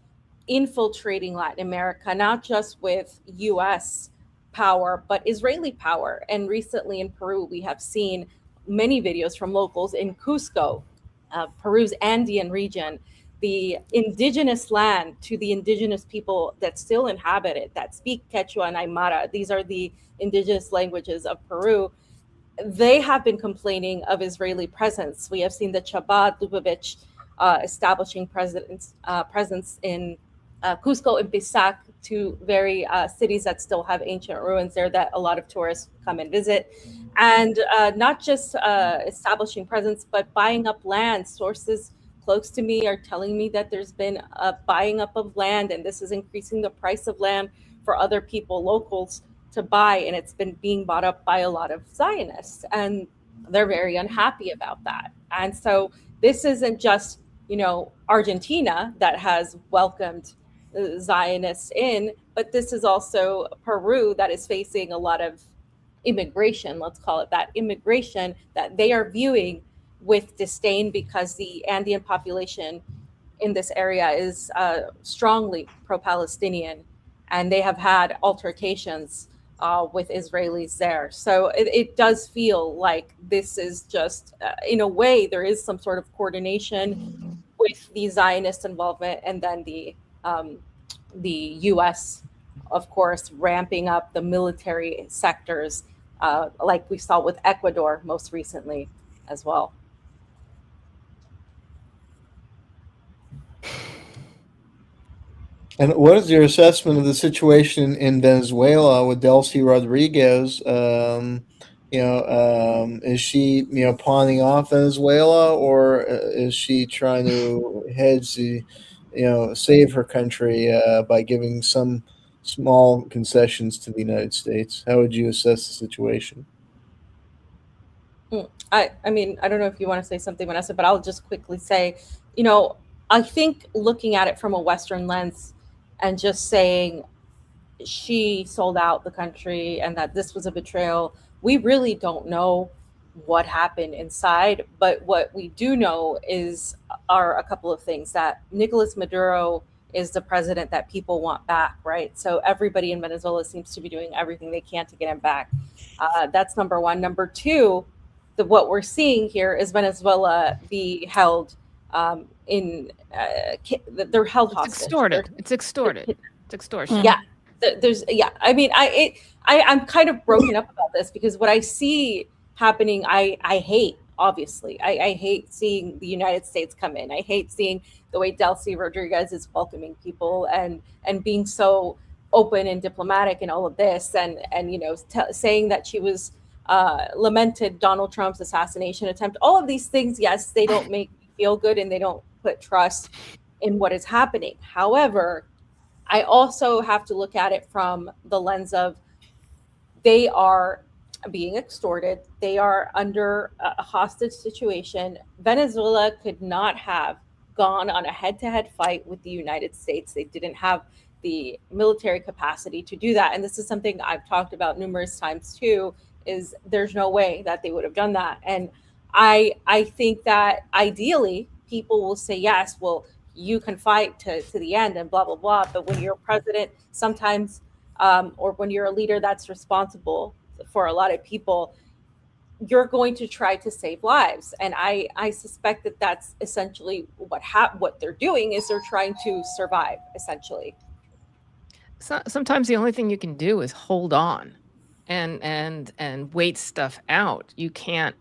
infiltrating Latin America, not just with U.S. power, but Israeli power. And recently in Peru, we have seen many videos from locals in Cusco, Peru's Andean region, the indigenous land to the indigenous people that still inhabit it, that speak Quechua and Aymara. These are the indigenous languages of Peru. They have been complaining of Israeli presence. We have seen the Chabad Lubavitch establishing presence in Cusco and Pisac, two very cities that still have ancient ruins there that a lot of tourists come and visit. And not just establishing presence, but buying up land. Sources close to me are telling me that there's been a buying up of land, and this is increasing the price of land for other people, locals, to buy, and it's been being bought up by a lot of Zionists, and they're very unhappy about that. And so this isn't just, Argentina that has welcomed Zionists in, but this is also Peru that is facing a lot of immigration, let's call it that, immigration that they are viewing with disdain because the Andean population in this area is strongly pro-Palestinian, and they have had altercations with Israelis there. So it does feel like this is just, in a way, there is some sort of coordination with the Zionist involvement, and then the U.S., of course, ramping up the military sectors, like we saw with Ecuador most recently as well. And what is your assessment of the situation in Venezuela with Delcy Rodriguez? Is she, pawning off Venezuela, or is she trying to hedge save her country by giving some small concessions to the United States? How would you assess the situation? I mean, I don't know if you want to say something, Vanessa, but I'll just quickly say, I think looking at it from a Western lens and just saying she sold out the country and that this was a betrayal, we really don't know what happened inside. But what we do know are a couple of things: that Nicolas Maduro is the president that people want back, right? So everybody in Venezuela seems to be doing everything they can to get him back. That's number one. Number two, what we're seeing here is Venezuela be held they're held hostage. It's extorted. It's extortion. Yeah. I mean, I'm kind of broken up about this because what I see happening, I hate, obviously. I hate seeing the United States come in. I hate seeing the way Delcy Rodriguez is welcoming people and being so open and diplomatic in all of this, and saying that she was lamented Donald Trump's assassination attempt. All of these things, yes, they don't make me feel good, and they don't put trust in what is happening. However, I also have to look at it from the lens of they are being extorted. They are under a hostage situation. Venezuela could not have gone on a head-to-head fight with the United States. They didn't have the military capacity to do that. And this is something I've talked about numerous times too, is there's no way that they would have done that. And I think that ideally people will say, yes, well, you can fight to the end and blah, blah, blah. But when you're president, sometimes, or when you're a leader that's responsible for a lot of people, you're going to try to save lives. And I suspect that that's essentially what they're doing, is they're trying to survive, essentially. So sometimes the only thing you can do is hold on and wait stuff out. You can't,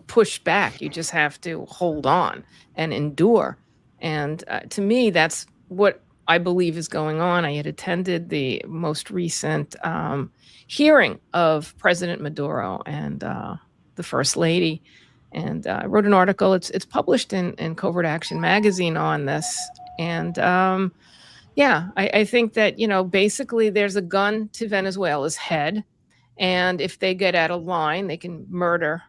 push back. You just have to hold on and endure. And to me, that's what I believe is going on. I had attended the most recent hearing of President Maduro and the First Lady, and I wrote an article. It's published in Covert Action magazine on this. And I think that, basically there's a gun to Venezuela's head. And if they get out of line, they can murder,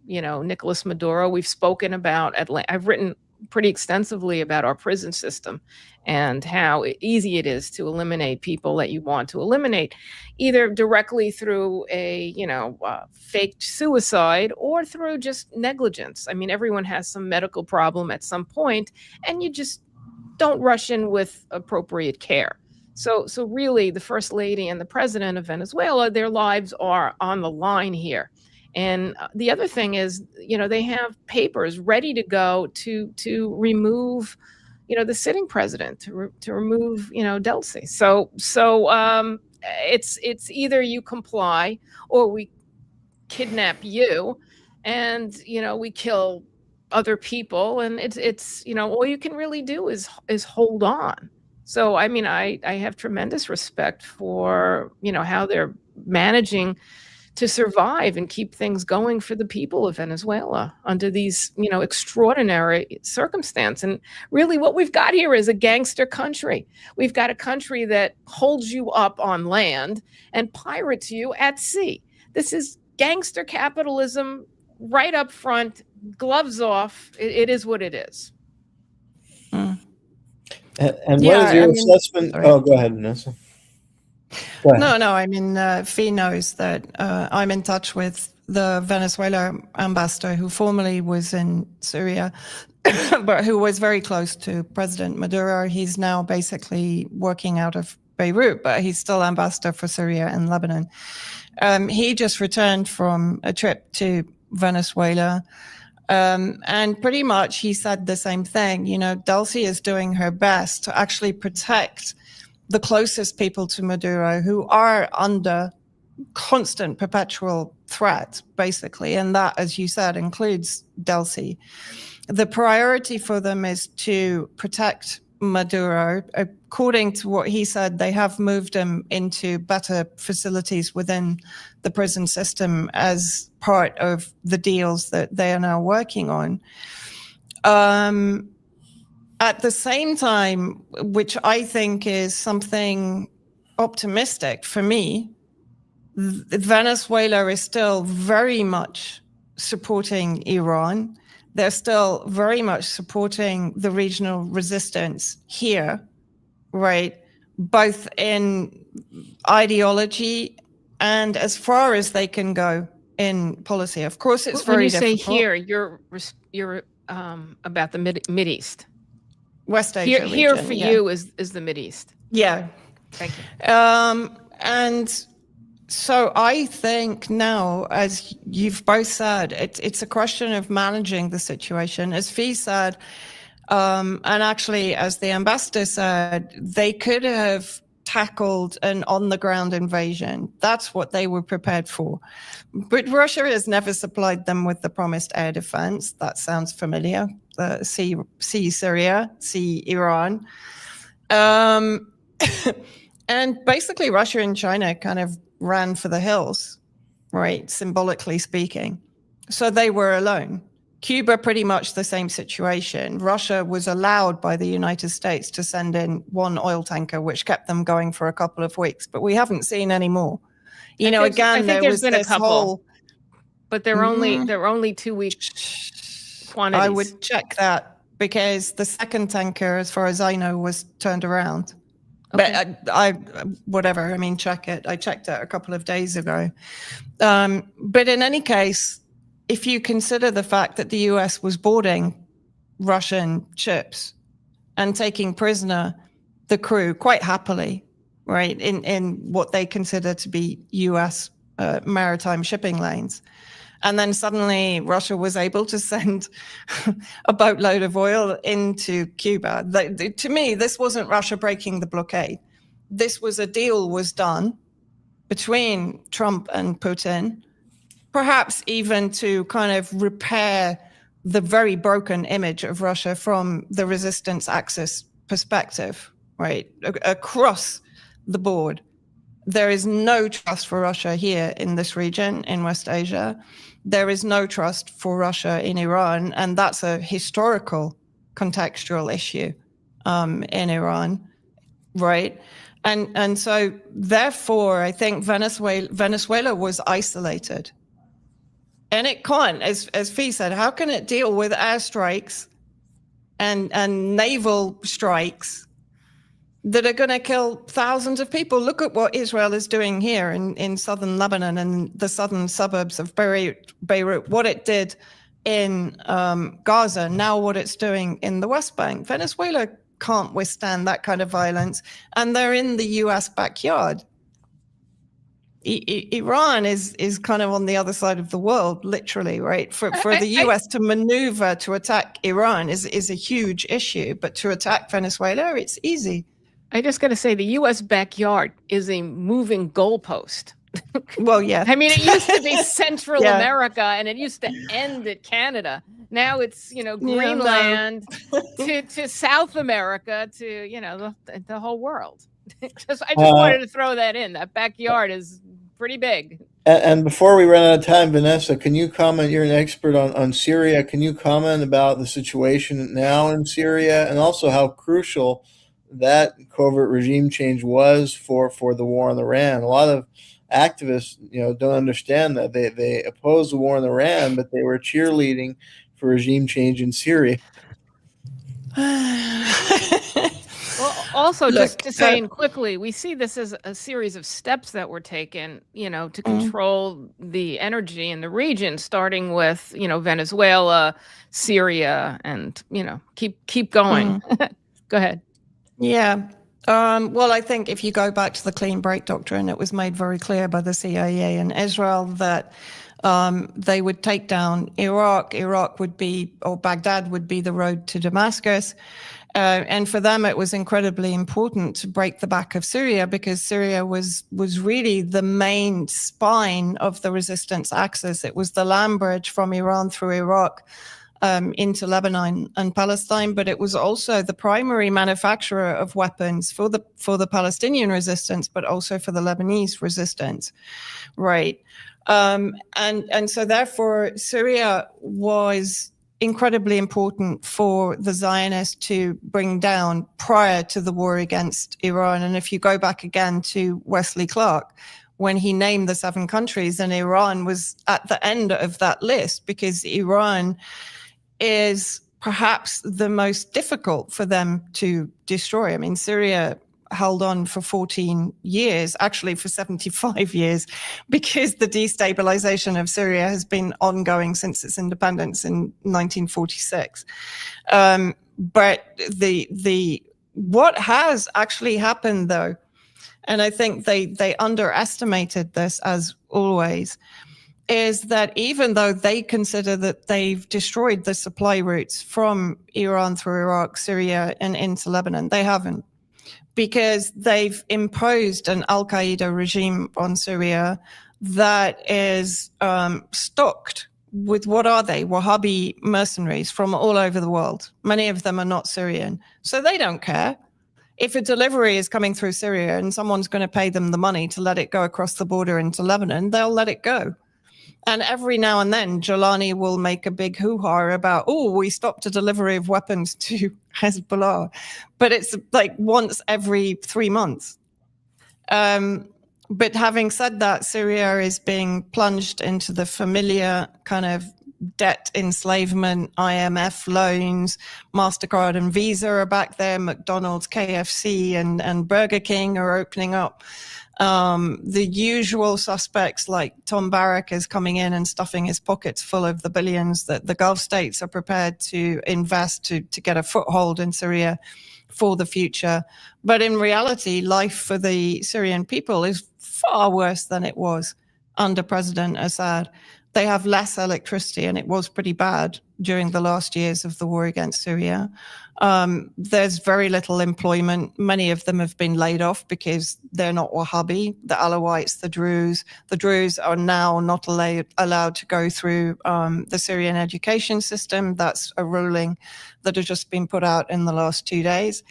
Nicolas Maduro. We've spoken about I've written pretty extensively about our prison system and how easy it is to eliminate people that you want to eliminate, either directly through a, faked suicide or through just negligence. I mean, everyone has some medical problem at some point, and you just don't rush in with appropriate care. So really, the First Lady and the President of Venezuela, their lives are on the line here. And the other thing is, they have papers ready to go to remove, the sitting president, to remove, Delcy. So it's either you comply or we kidnap you, and we kill other people, and it's all you can really do is hold on. So I mean, I have tremendous respect for how they're managing to survive and keep things going for the people of Venezuela under these, extraordinary circumstances. And really what we've got here is a gangster country. We've got a country that holds you up on land and pirates you at sea. This is gangster capitalism right up front, gloves off. It is what it is. And what is your assessment? Sorry. Oh, go ahead, Vanessa. Go ahead. No, I mean, Fee knows that I'm in touch with the Venezuela ambassador who formerly was in Syria, but who was very close to President Maduro. He's now basically working out of Beirut, but he's still ambassador for Syria and Lebanon. He just returned from a trip to Venezuela. And pretty much he said the same thing. Delcy is doing her best to actually protect the closest people to Maduro who are under constant perpetual threat, basically. And that, as you said, includes Delcy. The priority for them is to protect Maduro. According to what he said, they have moved him into better facilities within the prison system as part of the deals that they are now working on. At the same time, which I think is something optimistic for me, Venezuela is still very much supporting Iran. They're still very much supporting the regional resistance here, right? Both in ideology and as far as they can go in policy. Of course, it's very difficult. When you say here, you're about the Mideast. West Asia Here region, for yeah. you is the Mideast. Yeah. Thank you. And so I think now, as you've both said, it's a question of managing the situation. As Fee said, and actually, as the ambassador said, they could have tackled an on-the-ground invasion. That's what they were prepared for. But Russia has never supplied them with the promised air defense. That sounds familiar. See Syria, see Iran. And basically, Russia and China kind of ran for the hills, right, symbolically speaking. So they were alone. Cuba, pretty much the same situation. Russia was allowed by the United States to send in one oil tanker, which kept them going for a couple of weeks, but we haven't seen any more. Again, there was this whole... But they're only 2 week quantities. I would check that because the second tanker, as far as I know, was turned around. Okay. But check it. I checked it a couple of days ago. But in any case, if you consider the fact that the US was boarding Russian ships and taking prisoner the crew quite happily, right, in what they consider to be US maritime shipping lanes, and then suddenly Russia was able to send a boatload of oil into Cuba. To me, this wasn't Russia breaking the blockade. This was a deal was done between Trump and Putin, perhaps even to kind of repair the very broken image of Russia from the resistance axis perspective, right? Across the board. There is no trust for Russia here in this region, in West Asia. There is no trust for Russia in Iran, and that's a historical contextual issue in Iran, right? And so therefore, I think Venezuela was isolated. And it can't, as Fee said, how can it deal with airstrikes and naval strikes that are going to kill thousands of people? Look at what Israel is doing here in southern Lebanon and the southern suburbs of Beirut, what it did in Gaza, now what it's doing in the West Bank. Venezuela can't withstand that kind of violence, and they're in the US backyard. Iran is kind of on the other side of the world, literally, right? For the US to maneuver to attack Iran is a huge issue, but to attack Venezuela, it's easy. I just got to say, the U.S. backyard is a moving goalpost. Well, yeah. I mean, it used to be Central America, and it used to end at Canada. Now it's, Greenland to South America to, the whole world. I just wanted to throw that in. That backyard is pretty big. And before we run out of time, Vanessa, can you comment? You're an expert on Syria. Can you comment about the situation now in Syria and also how crucial that covert regime change was for the war in Iran? A lot of activists, don't understand that they oppose the war in Iran, but they were cheerleading for regime change in Syria. Well, also, Look, just to say quickly, we see this as a series of steps that were taken, to control the energy in the region, starting with, Venezuela, Syria, and, keep going. Go ahead. Yeah. Well, I think if you go back to the clean break doctrine, it was made very clear by the CIA and Israel that they would take down Iraq. Iraq would be, or Baghdad would be the road to Damascus. And for them, it was incredibly important to break the back of Syria because Syria was really the main spine of the resistance axis. It was the land bridge from Iran through Iraq into Lebanon and Palestine, but it was also the primary manufacturer of weapons for the Palestinian resistance, but also for the Lebanese resistance, right? And so therefore, Syria was incredibly important for the Zionists to bring down prior to the war against Iran. And if you go back again to Wesley Clark, when he named the 7 countries, and Iran was at the end of that list because Iran is perhaps the most difficult for them to destroy. I mean, Syria held on for 14 years, actually for 75 years, because the destabilization of Syria has been ongoing since its independence in 1946. But what has actually happened, though, and I think they underestimated this as always, is that even though they consider that they've destroyed the supply routes from Iran through Iraq, Syria, and into Lebanon, they haven't. Because they've imposed an al-Qaeda regime on Syria that is stocked with, what are they? Wahhabi mercenaries from all over the world. Many of them are not Syrian. So they don't care. If a delivery is coming through Syria and someone's going to pay them the money to let it go across the border into Lebanon, they'll let it go. And every now and then, Jolani will make a big hoo-ha about, we stopped a delivery of weapons to Hezbollah. But it's like once every 3 months. But having said that, Syria is being plunged into the familiar kind of debt enslavement, IMF loans, MasterCard and Visa are back there, McDonald's, KFC, and Burger King are opening up. The usual suspects like Tom Barrack is coming in and stuffing his pockets full of the billions that the Gulf states are prepared to invest to get a foothold in Syria for the future. But in reality, life for the Syrian people is far worse than it was under President Assad. They have less electricity, and it was pretty bad during the last years of the war against Syria. There's very little employment. Many of them have been laid off because they're not Wahhabi. The Alawites, the Druze. The Druze are now not allowed to go through the Syrian education system. That's a ruling that has just been put out in the last 2 days.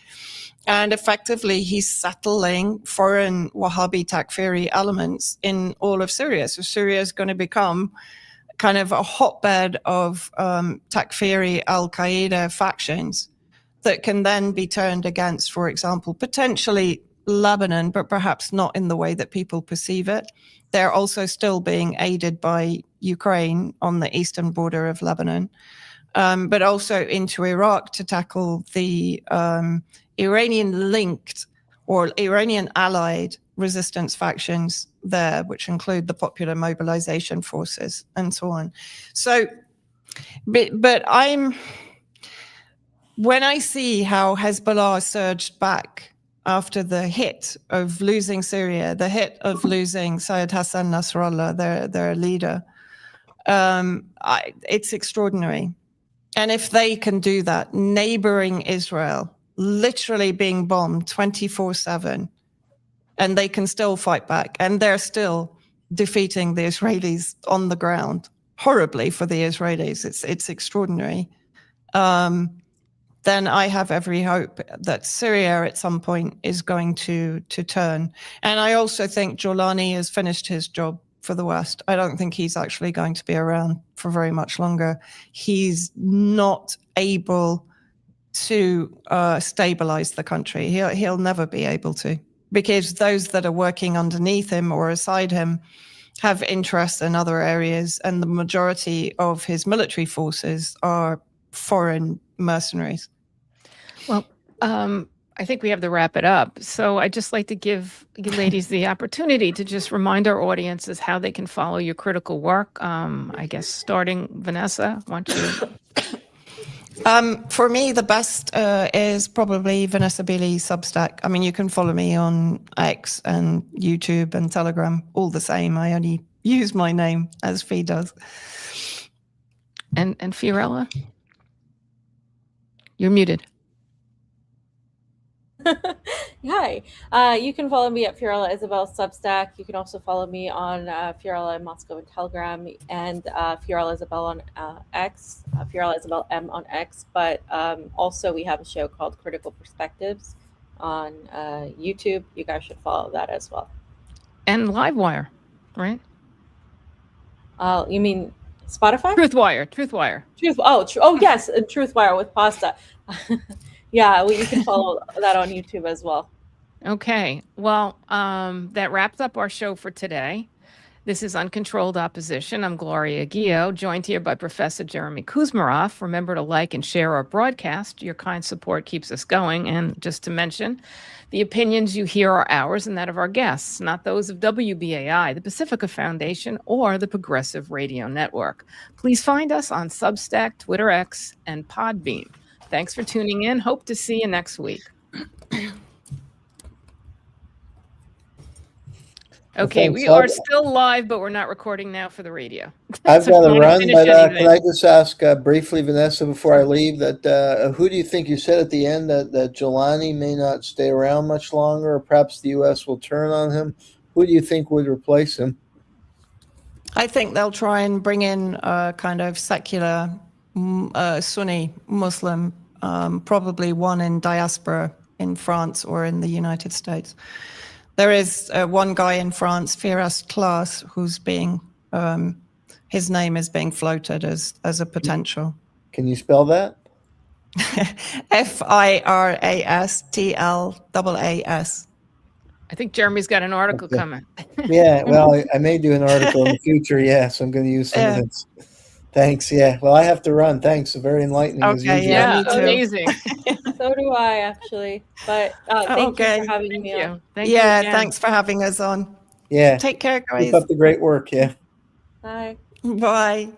And effectively, he's settling foreign Wahhabi Takfiri elements in all of Syria. So Syria is going to become kind of a hotbed of Takfiri al-Qaeda factions that can then be turned against, for example, potentially Lebanon, but perhaps not in the way that people perceive it. They're also still being aided by Ukraine on the eastern border of Lebanon, but also into Iraq to tackle the Iranian-linked or Iranian-allied resistance factions there, which include the Popular Mobilization Forces and so on. So, but when I see how Hezbollah surged back after the hit of losing Syria, the hit of losing Syed Hassan Nasrallah, their leader, it's extraordinary. And if they can do that, neighboring Israel, literally being bombed 24/7, and they can still fight back, and they're still defeating the Israelis on the ground, horribly for the Israelis. It's extraordinary. Then I have every hope that Syria at some point is going to turn. And I also think Jolani has finished his job for the West. I don't think he's actually going to be around for very much longer. He's not able to stabilize the country. He'll never be able to, because those that are working underneath him or aside him have interests in other areas, and the majority of his military forces are foreign mercenaries. Well, I think we have to wrap it up. So I'd just like to give you ladies the opportunity to just remind our audiences how they can follow your critical work. I guess starting, Vanessa, why don't you? For me, the best is probably Vanessa Beeley Substack. I mean, you can follow me on X and YouTube and Telegram, all the same. I only use my name as Fee does. And Fiorella? You're muted. Hi. You can follow me at Fiorella Isabel Substack. You can also follow me on Fiorella in Moscow and Telegram, and Fiorella Isabel on X, Fiorella Isabel M on X. But also we have a show called Critical Perspectives on YouTube. You guys should follow that as well. And Livewire, right? You mean Spotify? Truthwire. Oh yes, Truthwire with pasta. Yeah, well, you can follow that on YouTube as well. Okay. Well, that wraps up our show for today. This is Uncontrolled Opposition. I'm Gloria Guillo, joined here by Professor Jeremy Kuzmarov. Remember to like and share our broadcast. Your kind support keeps us going. And just to mention, the opinions you hear are ours and that of our guests, not those of WBAI, the Pacifica Foundation, or the Progressive Radio Network. Please find us on Substack, Twitter X, and Podbean. Thanks for tuning in. Hope to see you next week. Okay, we are still live, but we're not recording now for the radio. I've So got to if you wanna run, finish but anything. can I just ask briefly, Vanessa, before I leave, that who do you think, you said at the end that Jelani may not stay around much longer, or perhaps the U.S. will turn on him? Who do you think would replace him? I think they'll try and bring in a kind of secular Sunni Muslim, probably one in diaspora in France or in the United States. There is one guy in France, Firas Klaas, who's being, his name is being floated as a potential. Can you spell that? Firastlaas. I think Jeremy's got an article coming. Yeah, well, I may do an article in the future. Yes, I'm going to use some of this. Thanks. Yeah. Well, I have to run. Thanks. Very enlightening. Okay, as usual. yeah, me too. Amazing. So do I, actually. But thank you for having me on. Thank you Yeah, again. thanks for having us on. Yeah. Take care, Keep guys. up the great work. Yeah. Bye. Bye.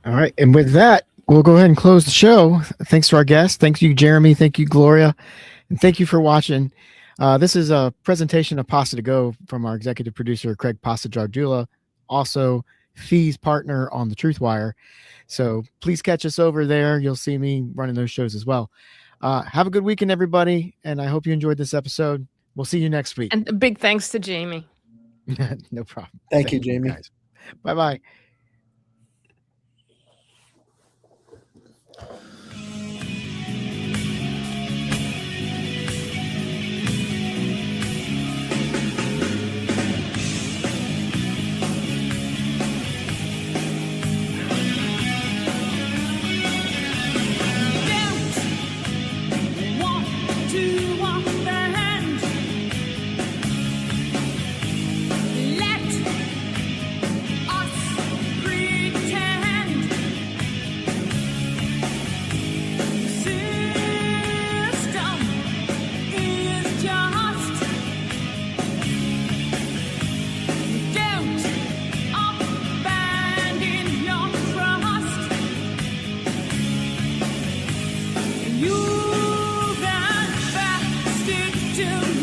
All right. And with that, we'll go ahead and close the show. Thanks to our guests. Thank you, Jeremy. Thank you, Gloria. And thank you for watching. This is a presentation of Pasta to Go from our executive producer, Craig Pastajardula, also Fee's partner on the Truthwire. So please catch us over there. You'll see me running those shows as well. Have a good weekend, everybody. And I hope you enjoyed this episode. We'll see you next week. And a big thanks to Jamie. No problem. Thank you, Jamie. Bye-bye. You that bastard to